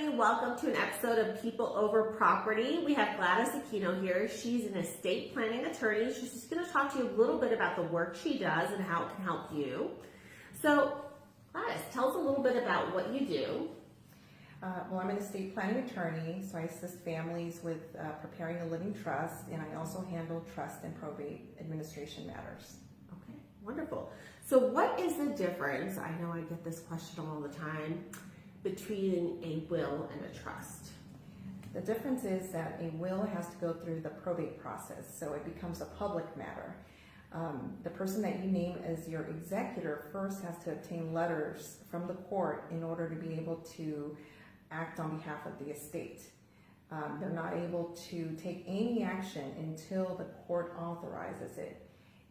everybody. Welcome to an episode of People Over Property. We have Gradys Aquino here. She's an estate planning attorney. She's just going to talk to you a little bit about the work she does and how it can help you. So, Gladys, tell us a little bit about what you do. Well, I'm an estate planning attorney, so I assist families with preparing a living trust, and I also handle trust and probate administration matters. Okay, wonderful. So what is the difference, I know I get this question all the time, between a will and a trust? The difference is that a will has to go through the probate process, so it becomes a public matter. The person that you name as your executor first has to obtain letters from the court in order to be able to act on behalf of the estate. They're not able to take any action until the court authorizes it.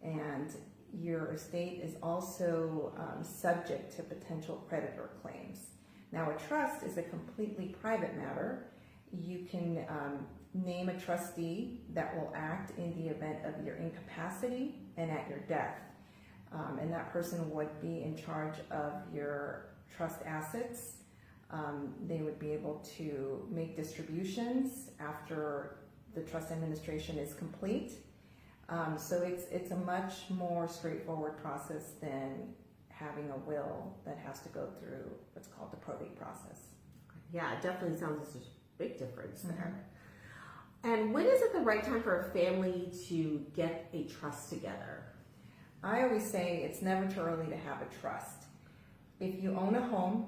And your estate is also subject to potential creditor claims. Now, a trust is a completely private matter. You can name a trustee that will act in the event of your incapacity and at your death. And that person would be in charge of your trust assets. They would be able to make distributions after the trust administration is complete. So it's a much more straightforward process than having a will that has to go through what's called the probate process. Yeah, it definitely sounds like there's a big difference there. And when is it the right time for a family to get a trust together? I always say it's never too early to have a trust. If you own a home,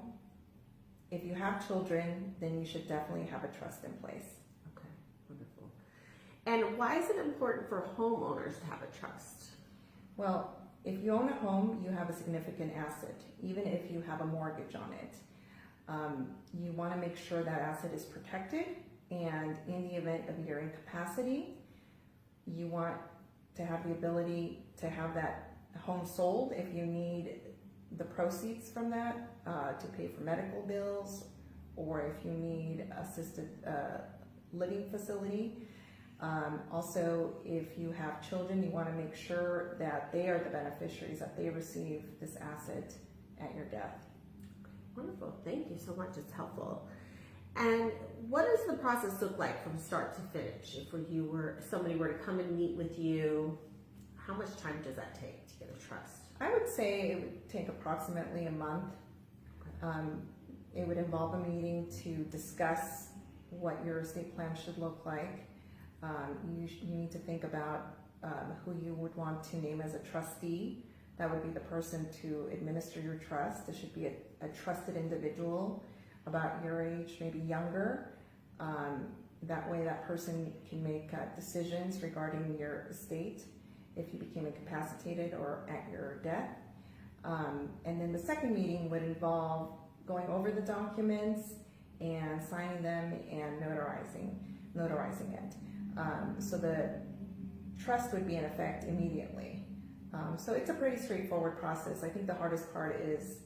if you have children, then you should definitely have a trust in place. Okay, wonderful. And why is it important for homeowners to have a trust? Well, if you own a home, you have a significant asset, even if you have a mortgage on it. You want to make sure that asset is protected, and in the event of your incapacity, you want to have the ability to have that home sold if you need the proceeds from that to pay for medical bills, or if you need assisted living facility. Also, if you have children, you want to make sure that they are the beneficiaries, that they receive this asset at your death. Wonderful, thank you so much, it's helpful. And what does the process look like from start to finish? If somebody were to come and meet with you, how much time does that take to get a trust? I would say it would take approximately a month. It would involve a meeting to discuss what your estate plan should look like. You need to think about who you would want to name as a trustee. That would be the person to administer your trust. It should be a trusted individual about your age, maybe younger. That way that person can make decisions regarding your estate if you became incapacitated or at your death. And then the second meeting would involve going over the documents and signing them and notarizing it. So the trust would be in effect immediately. So it's a pretty straightforward process. I think the hardest part is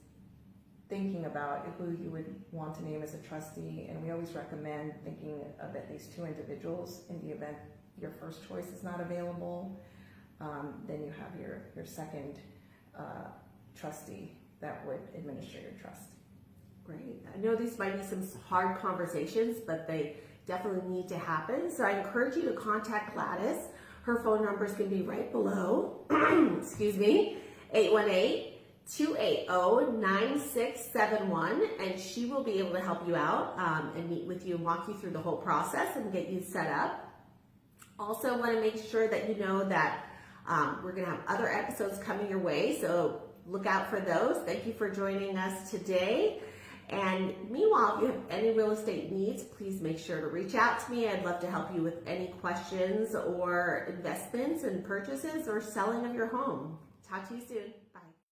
thinking about who you would want to name as a trustee, and we always recommend thinking of at least two individuals in the event your first choice is not available. Then you have your second trustee that would administer your trust. Great. I know these might be some hard conversations, but they definitely need to happen. So I encourage you to contact Gladys. Her phone number is going to be right below. Excuse me, 818-280-9671, and she will be able to help you out and meet with you and walk you through the whole process and get you set up. Also want to make sure that you know that we're going to have other episodes coming your way, so look out for those. Thank you for joining us today. And meanwhile, if you have any real estate needs, please make sure to reach out to me. I'd love to help you with any questions or investments and purchases or selling of your home. Talk to you soon.